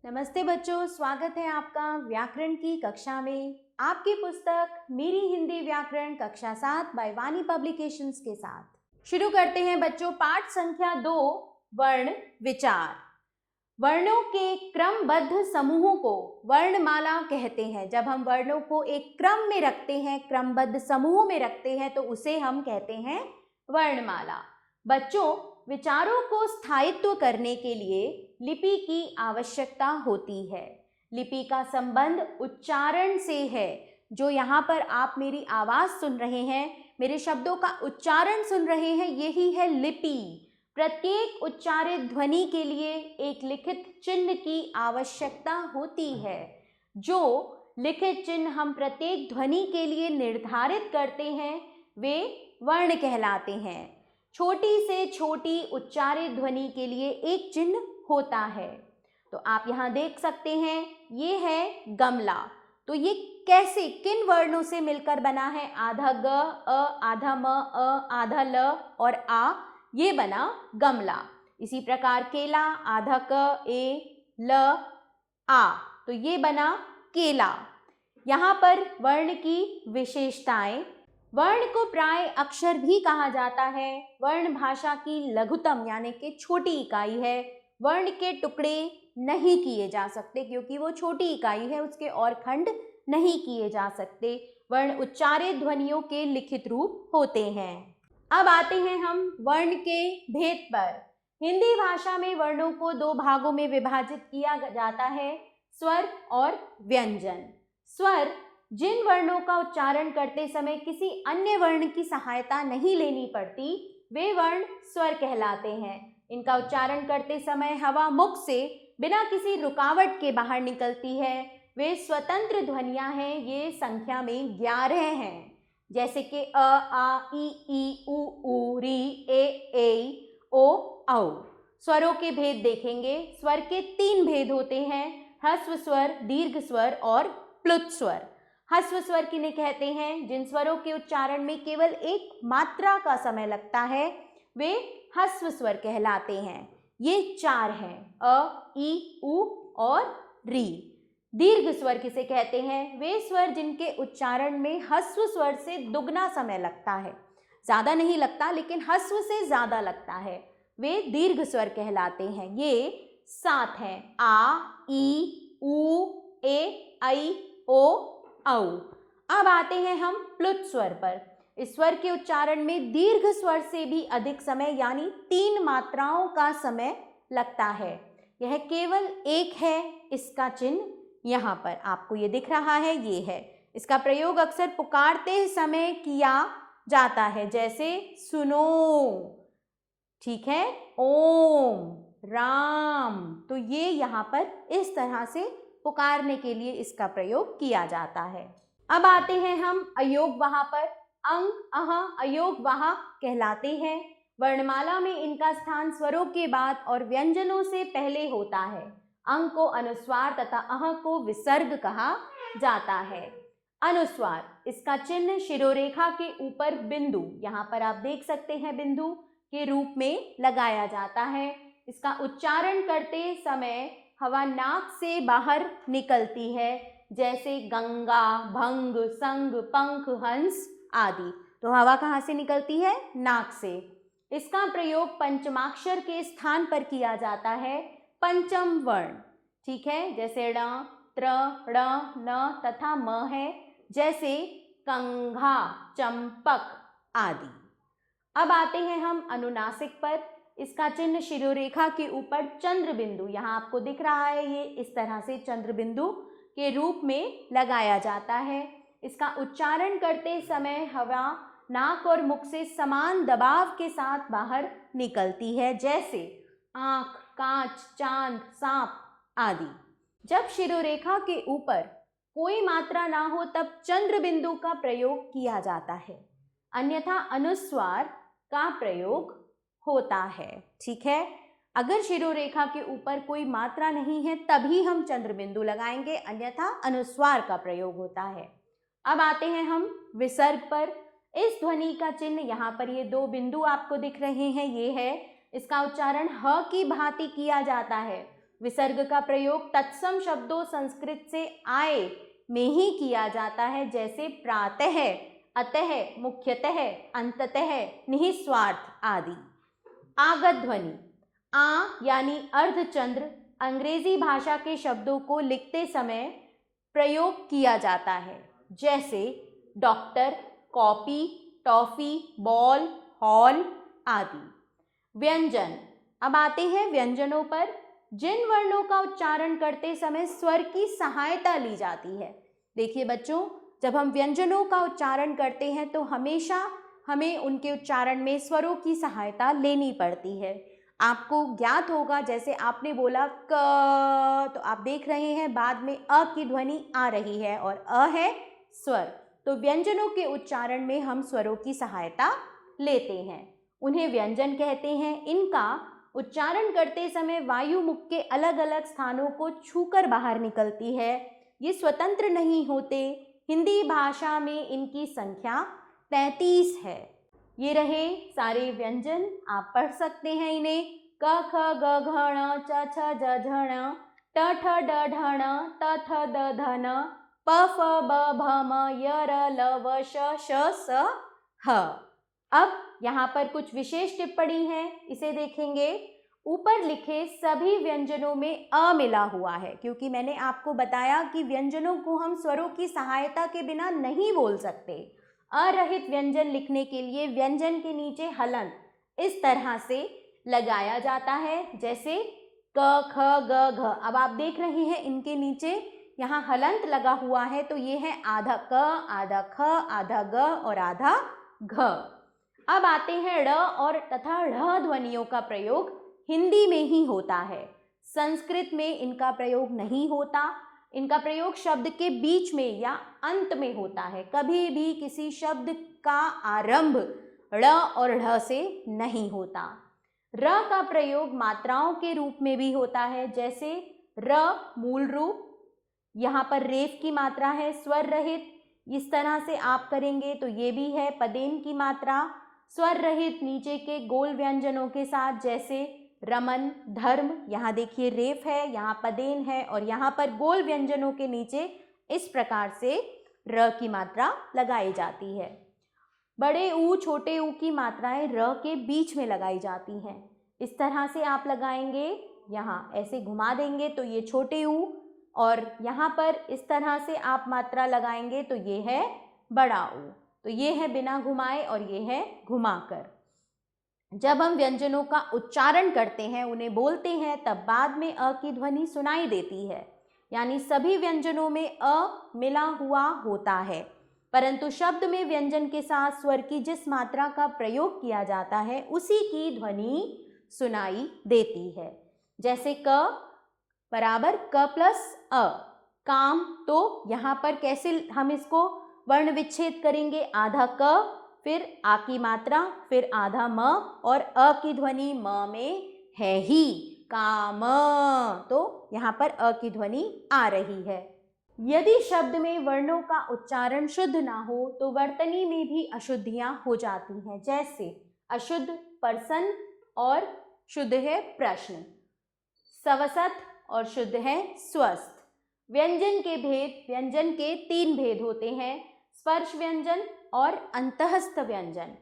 नमस्ते बच्चों, स्वागत है आपका व्याकरण की कक्षा में। आपकी पुस्तक मेरी हिंदी व्याकरण कक्षा 7 बाय वाणी पब्लिकेशंस के साथ शुरू करते हैं बच्चों। पाठ संख्या 2, वर्ण विचार। वर्णों के क्रमबद्ध समूहों को वर्णमाला कहते हैं। जब हम वर्णों को एक क्रम में रखते हैं, क्रमबद्ध समूहों में रखते हैं, तो उसे हम कहते हैं वर्णमाला। बच्चों, विचारों को स्थायित्व करने के लिए लिपि की आवश्यकता होती है। लिपि का संबंध उच्चारण से है। जो यहाँ पर आप मेरी आवाज़ सुन रहे हैं, मेरे शब्दों का उच्चारण सुन रहे हैं, यही है लिपि। प्रत्येक उच्चारित ध्वनि के लिए एक लिखित चिन्ह की आवश्यकता होती है। जो लिखित चिन्ह हम प्रत्येक ध्वनि के लिए निर्धारित करते हैं, वे वर्ण कहलाते हैं। छोटी से छोटी उच्चारित ध्वनि के लिए एक चिन्ह होता है। तो आप यहाँ देख सकते हैं, ये है गमला। तो ये कैसे, किन वर्णों से मिलकर बना है? आधा ग, अ, आधा म, अ, आधा ल और आ, ये बना गमला। इसी प्रकार केला, आधा क, ए, ल, आ, तो ये बना केला। यहाँ पर वर्ण की विशेषताएं। वर्ण को प्राय अक्षर भी कहा जाता है। वर्ण भाषा की लघुतम यानी कि छोटी इकाई है। वर्ण के टुकड़े नहीं किए जा सकते क्योंकि वो छोटी इकाई है, उसके और खंड नहीं किए जा सकते। वर्ण उच्चारित ध्वनियों के लिखित रूप होते हैं। अब आते हैं हम वर्ण के भेद पर। हिंदी भाषा में वर्णों को दो भागों में विभाजित किया जाता है, स्वर और व्यंजन। स्वर जिन वर्णों का उच्चारण करते समय किसी अन्य वर्ण की सहायता नहीं लेनी पड़ती, वे वर्ण स्वर कहलाते हैं। इनका उच्चारण करते समय हवा मुख से बिना किसी रुकावट के बाहर निकलती है। वे स्वतंत्र ध्वनियां हैं। ये संख्या में 11 हैं, जैसे कि अ, आ, ई, उ, ऊ, री, ए, ओ, औ। स्वरों के भेद देखेंगे। स्वर के 3 भेद होते हैं, ह्रस्व स्वर, दीर्घ स्वर और प्लुत स्वर। ह्रस्व स्वर किन्हें कहते हैं? जिन स्वरों के उच्चारण में केवल एक मात्रा का समय लगता है, वे ह्रस्व स्वर कहलाते हैं। ये 4 हैं, अ, ई, उ और री। दीर्घ स्वर किसे कहते हैं? वे स्वर जिनके उच्चारण में ह्रस्व स्वर से दुगना समय लगता है। ज़्यादा नहीं लगता, लेकिन ह्रस्व से ज़्यादा लगता है, वे दीर्घ स्वर कहलाते हैं। ये 7 हैं, आ, ई, उ, ए, ऐ, ओ, औ। अब आते हैं हम प्लुत स्वर पर। इस स्वर के उच्चारण में दीर्घ स्वर से भी अधिक समय यानी 3 मात्राओं का समय लगता है। यह केवल एक है। इसका चिन्ह यहाँ पर आपको ये दिख रहा है, ये है। इसका प्रयोग अक्सर पुकारते समय किया जाता है, जैसे सुनो, ठीक है, ओम, राम। तो ये यहाँ पर इस तरह से पुकारने के लिए इसका प्रयोग किया जाता है। अब आते हैं हम अयोगवाह पर। अंग, अह, अयोगवाह कहलाते हैं। वर्णमाला में इनका स्थान स्वरों के बाद और व्यंजनों से पहले होता है। अंग को अनुस्वार तथा अह को विसर्ग कहा जाता है। अनुस्वार, इसका चिन्ह शिरोरेखा के ऊपर बिंदु, यहाँ पर आप देख सकते हैं, बिंदु के रूप में लगाया जाता है। इसका उच्चारण करते समय हवा नाक से बाहर निकलती है, जैसे गंगा, भंग, संग, पंख, हंस आदि। तो हवा कहाँ से निकलती है? नाक से। इसका प्रयोग पंचमाक्षर के स्थान पर किया जाता है, पंचम वर्ण, ठीक है, जैसे ण, त्र, ण, न तथा म है, जैसे कंघा, चंपक आदि। अब आते हैं हम अनुनासिक पर। इसका चिन्ह शिरोरेखा के ऊपर चंद्र बिंदु, यहाँ आपको दिख रहा है, ये इस तरह से चंद्र बिंदु के रूप में लगाया जाता है। इसका उच्चारण करते समय हवा नाक और मुख से समान दबाव के साथ बाहर निकलती है, जैसे आँख, कांच, चांद, सांप आदि। जब शिरोरेखा के ऊपर कोई मात्रा ना हो तब चंद्र बिंदु का प्रयोग किया जाता है, अन्यथा अनुस्वार का प्रयोग होता है, ठीक है। अगर शिरोरेखा के ऊपर कोई मात्रा नहीं है तभी हम चंद्र बिंदु लगाएंगे, अन्यथा अनुस्वार का प्रयोग होता है। अब आते हैं हम विसर्ग पर। इस ध्वनि का चिन्ह, यहाँ पर ये 2 बिंदु आपको दिख रहे हैं, ये है। इसका उच्चारण ह की भांति किया जाता है। विसर्ग का प्रयोग तत्सम शब्दों संस्कृत से आए में ही किया जाता है, जैसे प्रातः, अतः, मुख्यतः, अंततः, निःस्वार्थ आदि। आगत ध्वनि, आ यानी अर्धचंद्र अंग्रेजी भाषा के शब्दों को लिखते समय प्रयोग किया जाता है, जैसे doctor, copy, toffee, ball, hall आदि। व्यंजन, अब आते हैं व्यंजनों पर। जिन वर्णों का उच्चारण करते समय स्वर की सहायता ली जाती है। देखिए बच्चों, जब हम व्यंजनों का उच्चारण करते हैं तो हमेशा हमें उनके उच्चारण में स्वरों की सहायता लेनी पड़ती है। आपको ज्ञात होगा, जैसे आपने बोला क, तो आप देख रहे हैं बाद में अ की ध्वनि आ रही है और अ है स्वर। तो व्यंजनों के उच्चारण में हम स्वरों की सहायता लेते हैं, उन्हें व्यंजन कहते हैं। इनका उच्चारण करते समय वायु मुख के अलग अलग स्थानों को छूकर बाहर निकलती है, ये स्वतंत्र नहीं होते। हिंदी भाषा में इनकी संख्या 33 है। ये रहे सारे व्यंजन, आप पढ़ सकते हैं इन्हें। क ख ग घ ण च छ ज झ ण ट ठ ड ढ ण त थ द ध न प फ ब भ म य र ल व श श स ह। अब यहाँ पर कुछ विशेष टिप्पणी है, इसे देखेंगे। ऊपर लिखे सभी व्यंजनों में अ मिला हुआ है, क्योंकि मैंने आपको बताया कि व्यंजनों को हम स्वरों की सहायता के बिना नहीं बोल सकते। अरहित व्यंजन लिखने के लिए व्यंजन के नीचे हलंत इस तरह से लगाया जाता है, जैसे क ख ग घ। अब आप देख रहे हैं इनके नीचे यहाँ हलंत लगा हुआ है, तो ये है आधा क, आधा ख, आधा ग और आधा घ। अब आते हैं ड़ और तथा ढ़ ध्वनियों का प्रयोग हिंदी में ही होता है, संस्कृत में इनका प्रयोग नहीं होता। इनका प्रयोग शब्द के बीच में या अंत में होता है, कभी भी किसी शब्द का आरंभ ड़ और ढ़ से नहीं होता। र का प्रयोग मात्राओं के रूप में भी होता है, जैसे र मूल रूप, यहाँ पर रेफ की मात्रा है स्वर रहित, इस तरह से आप करेंगे तो ये भी है पदेन की मात्रा। स्वर रहित नीचे के गोल व्यंजनों के साथ, जैसे रमन, धर्म, यहाँ देखिए रेफ है, यहाँ पदेन है और यहाँ पर गोल व्यंजनों के नीचे इस प्रकार से र की मात्रा लगाई जाती है। बड़े ऊ, छोटे ऊ की मात्राएं र के बीच में लगाई जाती हैं, इस तरह से आप लगाएंगे। यहाँ ऐसे घुमा देंगे तो ये छोटे ऊ, और यहाँ पर इस तरह से आप मात्रा लगाएंगे तो ये है बड़ा ऊ। तो ये है बिना घुमाए और ये है घुमाकर। जब हम व्यंजनों का उच्चारण करते हैं, उन्हें बोलते हैं, तब बाद में अ की ध्वनि सुनाई देती है, यानी सभी व्यंजनों में अ मिला हुआ होता है, परंतु शब्द में व्यंजन के साथ स्वर की जिस मात्रा का प्रयोग किया जाता है उसी की ध्वनि सुनाई देती है। जैसे क बराबर क प्लस अ, काम। तो यहाँ पर कैसे हम इसको वर्ण विच्छेद करेंगे, आधा क, फिर आ की मात्रा, फिर आधा म और अ की ध्वनि म में है ही, काम। तो यहाँ पर अ की ध्वनि आ रही है। यदि शब्द में वर्णों का उच्चारण शुद्ध ना हो तो वर्तनी में भी अशुद्धियां हो जाती हैं, जैसे अशुद्ध प्रश्न और शुद्ध है प्रश्न, सवसत और शुद्ध है स्वस्थ। व्यंजन के भेद, व्यंजन के 3 भेद होते हैं, स्पर्श व्यंजन और अंतःस्थ व्यंजन।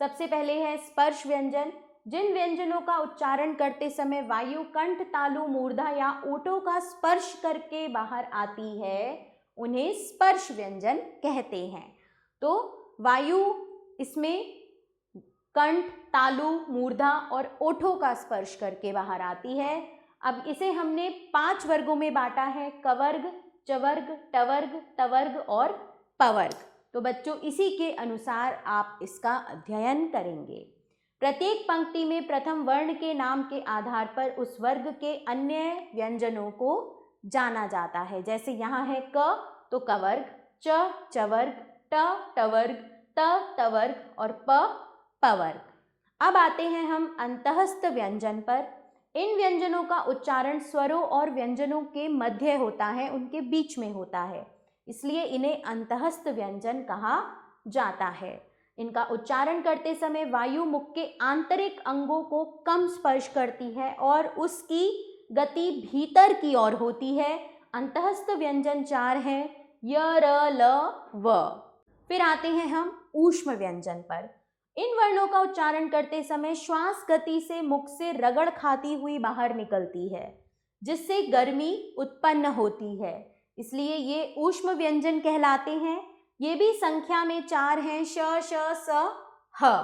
सबसे पहले है स्पर्श व्यंजन। जिन व्यंजनों का उच्चारण करते समय वायु कंठ, तालु, मूर्धा या ओठों का स्पर्श करके बाहर आती है उन्हें स्पर्श व्यंजन कहते हैं। तो वायु इसमें कंठ, तालु, मूर्धा और ओठों का स्पर्श करके बाहर आती है। अब इसे हमने 5 वर्गों में बांटा है, कवर्ग, चवर्ग, टवर्ग, तवर्ग और पवर्ग। तो बच्चों इसी के अनुसार आप इसका अध्ययन करेंगे। प्रत्येक पंक्ति में प्रथम वर्ण के नाम के आधार पर उस वर्ग के अन्य व्यंजनों को जाना जाता है। जैसे यहाँ है क तो कवर्ग, च चवर्ग, ट टवर्ग, त तवर्ग और प पवर्ग। अब आते हैं हम अंतःस्थ व्यंजन पर। इन व्यंजनों का उच्चारण स्वरों और व्यंजनों के मध्य होता है, उनके बीच में होता है, इसलिए इन्हें अंतःस्थ व्यंजन कहा जाता है। इनका उच्चारण करते समय वायु मुख के आंतरिक अंगों को कम स्पर्श करती है और उसकी गति भीतर की ओर होती है। अंतःस्थ व्यंजन 4 हैं, य, र, ल, व। फिर आते हैं हम ऊष्म व्यंजन पर। इन वर्णों का उच्चारण करते समय श्वास गति से मुख से रगड़ खाती हुई बाहर निकलती है, जिससे गर्मी उत्पन्न होती है, इसलिए ये ऊष्म व्यंजन कहलाते हैं। ये भी संख्या में 4 हैं, श, श, स, ह।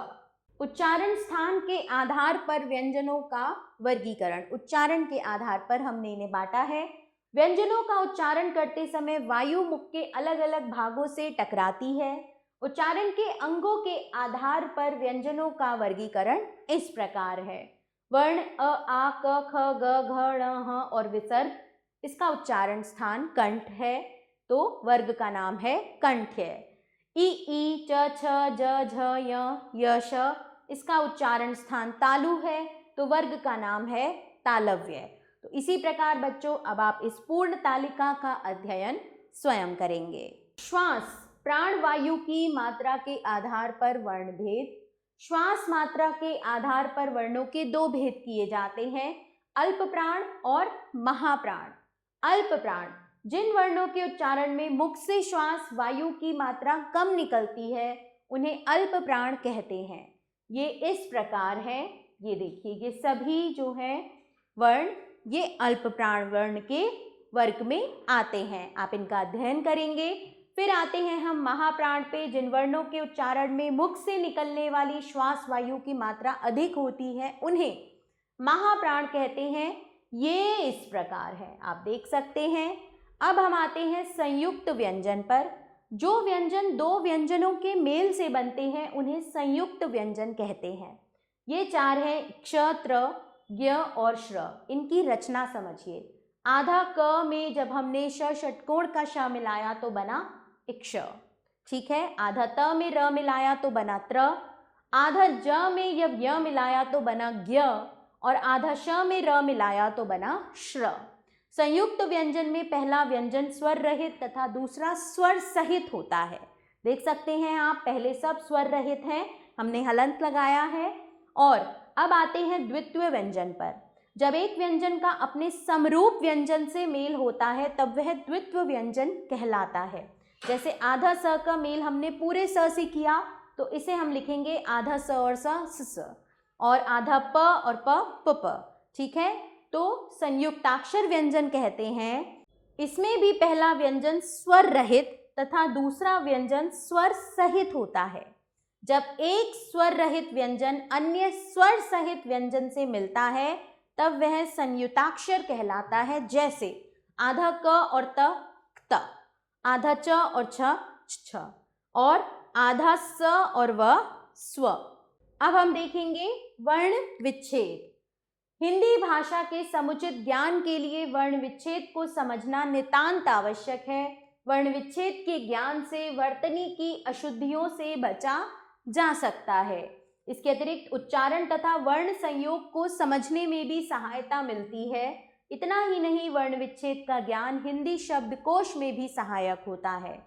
उच्चारण स्थान के आधार पर व्यंजनों का वर्गीकरण। उच्चारण के आधार पर हमने इन्हें बांटा है। व्यंजनों का उच्चारण करते समय वायु मुख के अलग अलग भागों से टकराती है। उच्चारण के अंगों के आधार पर व्यंजनों का वर्गीकरण इस प्रकार है। वर्ण अ, आ, क, ख, ग, घ, ण, ह और विसर्ग, इसका उच्चारण स्थान कंठ है, तो वर्ग का नाम है कंठ्य। इ, ई, च, छ, ज, झ, य, श, इसका उच्चारण स्थान तालु है, तो वर्ग का नाम है तालव्य। तो इसी प्रकार बच्चों अब आप इस पूर्ण तालिका का अध्ययन स्वयं करेंगे। श्वास, प्राण वायु की मात्रा के आधार पर वर्ण भेद। श्वास मात्रा के आधार पर वर्णों के 2 भेद किए जाते हैं, अल्प प्राण और महाप्राण। अल्प प्राण, जिन वर्णों के उच्चारण में मुख से श्वास वायु की मात्रा कम निकलती है, उन्हें अल्प प्राण कहते हैं। ये इस प्रकार है, ये देखिए, ये सभी जो हैं वर्ण, ये अल्प प्राण वर्ण के वर्ग में आते हैं। आप इनका अध्ययन करेंगे। फिर आते हैं हम महाप्राण पे, जिन वर्णों के उच्चारण में मुख से निकलने वाली श्वास वायु की मात्रा अधिक होती है, उन्हें महाप्राण कहते हैं। ये इस प्रकार है, आप देख सकते हैं। अब हम आते हैं संयुक्त व्यंजन पर। जो व्यंजन 2 व्यंजनों के मेल से बनते हैं, उन्हें संयुक्त व्यंजन कहते हैं। ये 4 हैं, क्ष, त्र, ज्ञ और श्र। इनकी रचना समझिए। आधा क में जब हमने श षटकोण का श मिलाया तो बना इक्ष, ठीक है। आधा त में र मिलाया तो बना त्र, आधा ज में जब य मिलाया तो बना ज्ञ, और आधा श में र मिलाया तो बना श्र। संयुक्त व्यंजन में पहला व्यंजन स्वर रहित तथा दूसरा स्वर सहित होता है। देख सकते हैं आप, पहले सब स्वर रहित हैं, हमने हलंत लगाया है। और अब आते हैं द्वित्व व्यंजन पर। जब एक व्यंजन का अपने समरूप व्यंजन से मेल होता है, तब वह द्वित्व व्यंजन कहलाता है। जैसे आधा स का मेल हमने पूरे स से किया, तो इसे हम लिखेंगे आधा स और स, और आधा प और प, ठीक है। तो संयुक्ताक्षर व्यंजन कहते हैं। इसमें भी पहला व्यंजन स्वर रहित तथा दूसरा व्यंजन स्वर सहित होता है। जब एक स्वर रहित व्यंजन अन्य स्वर सहित व्यंजन से मिलता है, तब वह संयुक्ताक्षर कहलाता है। जैसे आधा क और त, आधा च और छ, और आधा स और व, स्व। अब हम देखेंगे वर्ण विच्छेद। हिंदी भाषा के समुचित ज्ञान के लिए वर्ण विच्छेद को समझना नितांत आवश्यक है। वर्ण विच्छेद के ज्ञान से वर्तनी की अशुद्धियों से बचा जा सकता है। इसके अतिरिक्त उच्चारण तथा वर्ण संयोग को समझने में भी सहायता मिलती है। इतना ही नहीं, वर्ण विच्छेद का ज्ञान हिंदी शब्दकोश में भी सहायक होता है।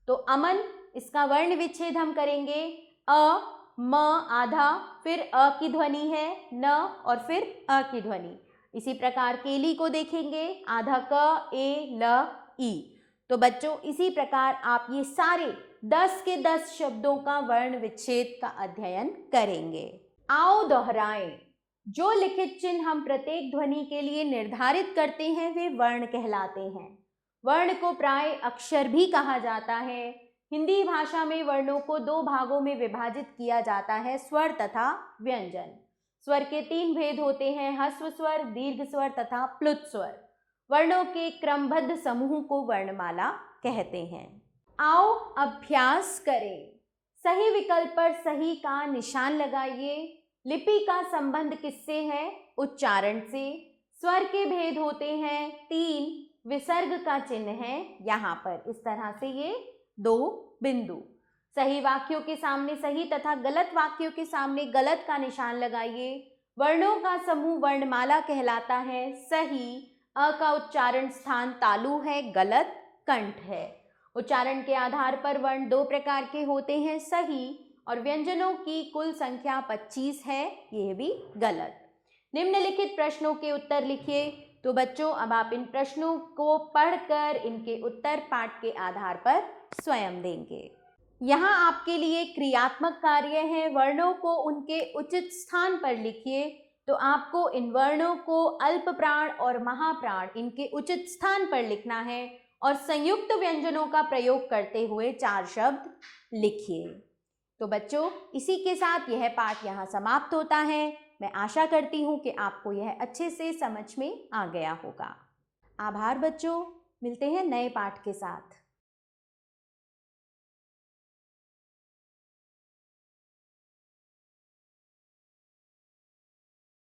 तो अमन, इसका वर्ण विच्छेद हम करेंगे। अ, म आधा, फिर अ की ध्वनि है, न और फिर अ की ध्वनि। इसी प्रकार केली को देखेंगे, आधा क, ए, ल, ई। तो बच्चों, इसी प्रकार आप ये सारे 10 के 10 शब्दों का वर्ण विच्छेद का अध्ययन करेंगे। आओ दोहराएं। जो लिखित चिन्ह हम प्रत्येक ध्वनि के लिए निर्धारित करते हैं, वे वर्ण कहलाते हैं। वर्ण को प्राय अक्षर भी कहा जाता है। हिंदी भाषा में वर्णों को 2 भागों में विभाजित किया जाता है, स्वर तथा व्यंजन। स्वर के 3 भेद होते हैं, ह्रस्व स्वर, दीर्घ स्वर तथा प्लुत स्वर। वर्णों के क्रमबद्ध समूह को वर्णमाला कहते हैं। आओ अभ्यास करें। सही विकल्प पर सही का निशान लगाइए। लिपि का संबंध किससे है? उच्चारण से। स्वर के भेद होते हैं 3, विसर्ग का चिन्ह है यहाँ पर, इस तरह से ये 2 बिंदु। सही वाक्यों के सामने सही तथा गलत वाक्यों के सामने गलत का निशान लगाइए। वर्णों का समूह वर्णमाला कहलाता है। सही, अ का उच्चारण स्थान तालु है, गलत कंठ है। उच्चारण के आधार पर वर्ण 2 प्रकार के होते हैं, सही और व्यंजनों की कुल संख्या 25 है, यह भी गलत। निम्नलिखित प्रश्नों के उत्तर लिखिए। तो बच्चों अब आप इन प्रश्नों को पढ़कर इनके उत्तर पाठ के आधार पर स्वयं देंगे। यहाँ आपके लिए क्रियात्मक कार्य है। वर्णों को उनके उचित स्थान पर लिखिए। तो आपको इन वर्णों को अल्प प्राण और महाप्राण इनके उचित स्थान पर लिखना है और संयुक्त व्यंजनों का प्रयोग करते हुए 4 शब्द लिखिए। तो बच्चों इसी के साथ यह पाठ यहाँ समाप्त होता है। मैं आशा करती हूँ कि आपको यह अच्छे से समझ में आ गया होगा। आभार बच्चों, मिलते हैं नए पाठ के साथ।